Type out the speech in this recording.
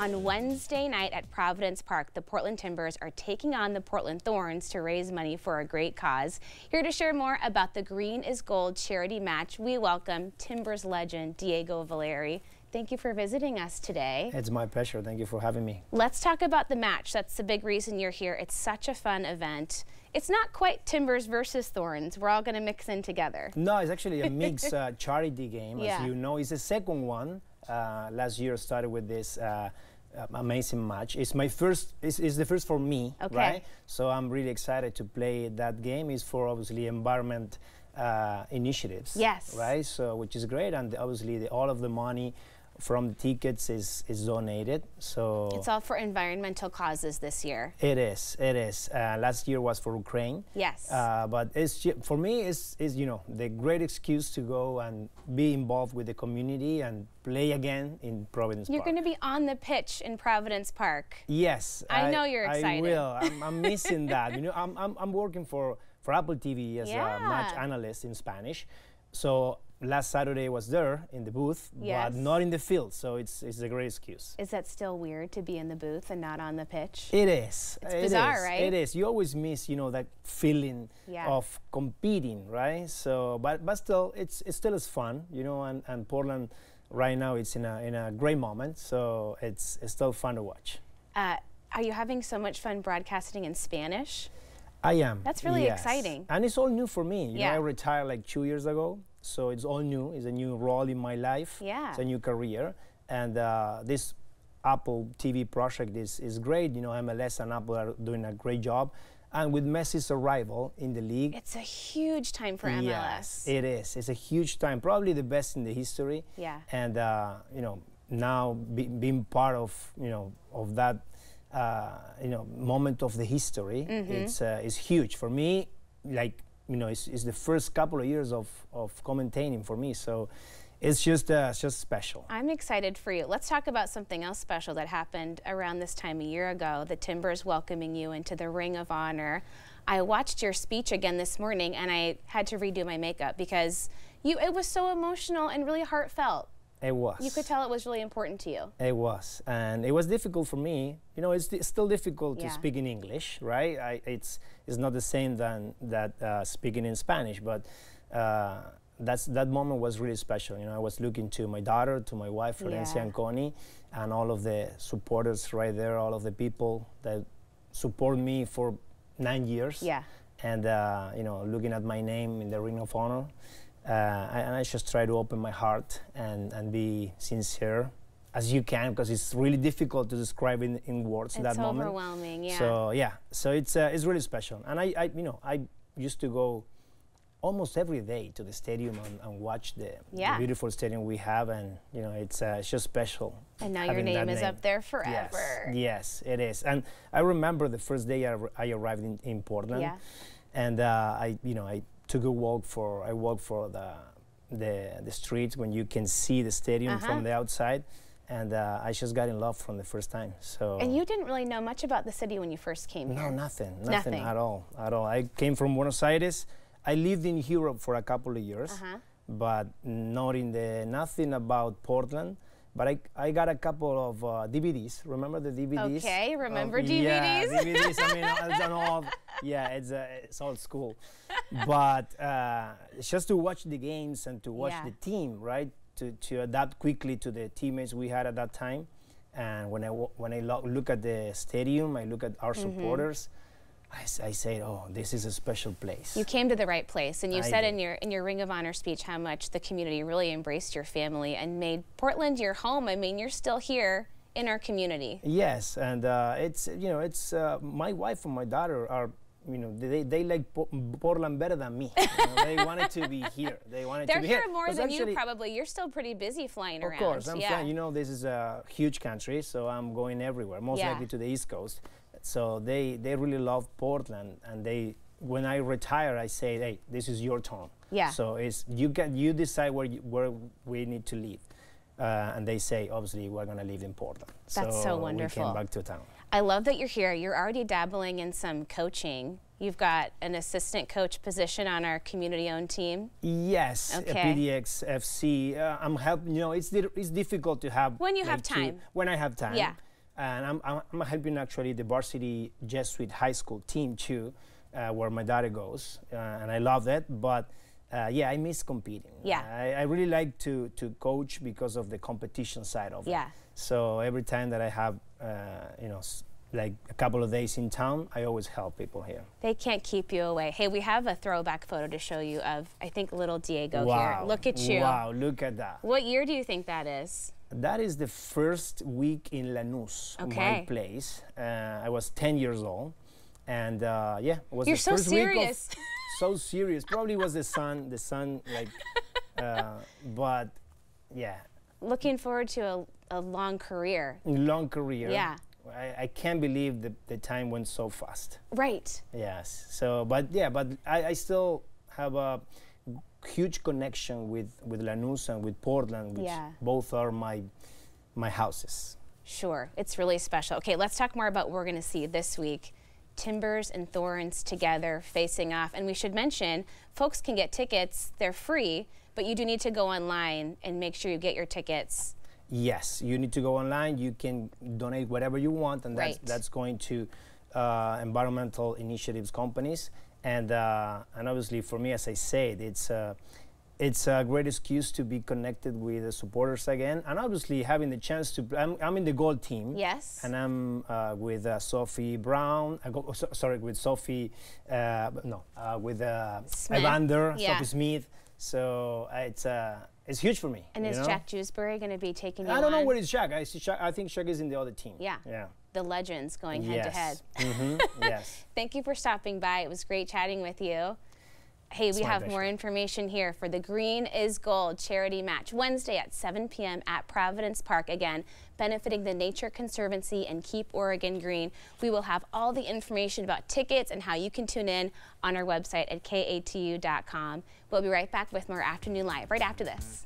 On Wednesday night at Providence Park, the Portland Timbers are taking on the Portland Thorns to raise money for a great cause. Here to share more about the Green is Gold charity match, we welcome Timbers legend Diego Valeri. Thank you for visiting us today. It's my pleasure. Thank you for having me. Let's talk about the match. That's the big reason you're here. It's such a fun event. It's not quite Timbers versus Thorns. We're all going to mix in together. No, it's actually a mixed charity game. As you know, it's the second one. Last year started with this amazing match. It's my first. It's the first for me, right? So I'm really excited to play that game. It's for obviously environment initiatives. Yes. Right. So which is great, and obviously all of the money from the tickets is donated. So it's all for environmental causes this year. It is. It is. Last year was for Ukraine. Yes. But it's for me is the great excuse to go and be involved with the community and play again in Providence Park. You're going to be on the pitch in Providence Park. Yes. I know you're excited. I will. I'm missing that. I'm working for Apple TV as a match analyst in Spanish. So last Saturday I was there in the booth, but not in the field, so it's a great excuse. Is that still weird to be in the booth and not on the pitch? It is. It's bizarre, right? It is. You always miss, that feeling of competing, right? So, but still, it still is fun, and Portland right now it's in a great moment, so it's still fun to watch. Are you having so much fun broadcasting in Spanish? I am. That's really exciting. And it's all new for me. I retired like 2 years ago, so it's all new. It's a new role in my life. Yeah. It's a new career. And this Apple TV project is great. MLS and Apple are doing a great job. And with Messi's arrival in the league, it's a huge time for MLS. Yes, it is. It's a huge time, probably the best in the history. Yeah. And now being part of of that moment of the history, it's huge for me. Like it's the first couple of years of commentating for me, so it's just special. I'm excited for you. Let's talk about something else special that happened around this time a year ago. The Timbers welcoming you into the Ring of Honor. I watched your speech again this morning, and I had to redo my makeup because it was so emotional and really heartfelt. It was. You could tell it was really important to you. It was, and it was difficult for me. It's still difficult to speak in English, right? It's not the same than speaking in Spanish, but that moment was really special. I was looking to my daughter, to my wife, Florencia and Connie, and all of the supporters right there, all of the people that support me for 9 years. Yeah. And looking at my name in the Ring of Honor. And I just try to open my heart and be sincere as you can, because it's really difficult to describe in words that moment. It's overwhelming, yeah. So so it's really special. And I used to go almost every day to the stadium and watch the beautiful stadium we have, and it's just special. And now your name is up there forever. Yes, it is. And I remember the first day I arrived in Portland, and I took a walk I walked for the streets when you can see the stadium from the outside, and I just got in love from the first time. So. And you didn't really know much about the city when you first came here? No, nothing at all. I came from Buenos Aires. I lived in Europe for a couple of years, but nothing about Portland. But I got a couple of DVDs. Remember the DVDs? Okay, remember DVDs? Yeah, DVDs. I mean, it's an old. Yeah, it's old school. But just to watch the games and to watch the team, right? To adapt quickly to the teammates we had at that time. And when I look at the stadium, I look at our supporters. I say, oh, this is a special place. You came to the right place, and you said in your Ring of Honor speech how much the community really embraced your family and made Portland your home. I mean, you're still here in our community. Yes, and it's my wife and my daughter are they like Portland better than me. They wanted to be here. They wanted to be here. They're here more than you probably. You're still pretty busy flying around. Of course, I'm flying. This is a huge country, so I'm going everywhere. Most likely to the East Coast. So they really love Portland, and when I retire, I say, hey, this is your turn. Yeah. So you decide where we need to live, and they say, obviously, we're going to live in Portland. That's so wonderful. We came back to town. I love that you're here. You're already dabbling in some coaching. You've got an assistant coach position on our community-owned team. Yes, PDX FC. I'm helping. It's difficult to have when you have time. When I have time. Yeah. And I'm helping actually the varsity Jesuit high school team too, where my daughter goes, and I love that. But yeah, I miss competing. Yeah. I really like to coach because of the competition side of it. Yeah. So every time that I have, you know, like a couple of days in town, I always help people here. They can't keep you away. Hey, we have a throwback photo to show you of, I think, little Diego here. Look at you. Wow, look at that. What year do you think that is? That is the first week in Lanús, my place. I was 10 years old, and yeah, it was You're the so first serious. week of so serious. Probably was the sun, like, but yeah. Looking forward to a long career. Long career. Yeah. I can't believe the time went so fast. Right. Yes. So, but yeah, but I still have a huge connection with Lanús and with Portland, which both are my houses. Sure. It's really special. Okay, let's talk more about what we're going to see this week. Timbers and Thorns together facing off. And we should mention, folks can get tickets. They're free, but you do need to go online and make sure you get your tickets. Yes, you need to go online. You can donate whatever you want, and that's going to environmental initiatives companies. And obviously, for me, as I said, it's a great excuse to be connected with the supporters again, and obviously having the chance to. I'm in the gold team. Yes. And I'm with Sophie Brown. Sorry, with Sophie. With Evander, Sophie Smith. So it's huge for me. And is Jack Jewsbury going to be taking you I don't know where is Jack. I think Jack is in the other team. Yeah. Yeah. The legends going head to head. Yes. Thank you for stopping by. It was great chatting with you. Hey, we have more information here for the Green is Gold charity match Wednesday at 7 p.m. at Providence Park, again, benefiting the Nature Conservancy and Keep Oregon Green. We will have all the information about tickets and how you can tune in on our website at katu.com. We'll be right back with more Afternoon Live right after this.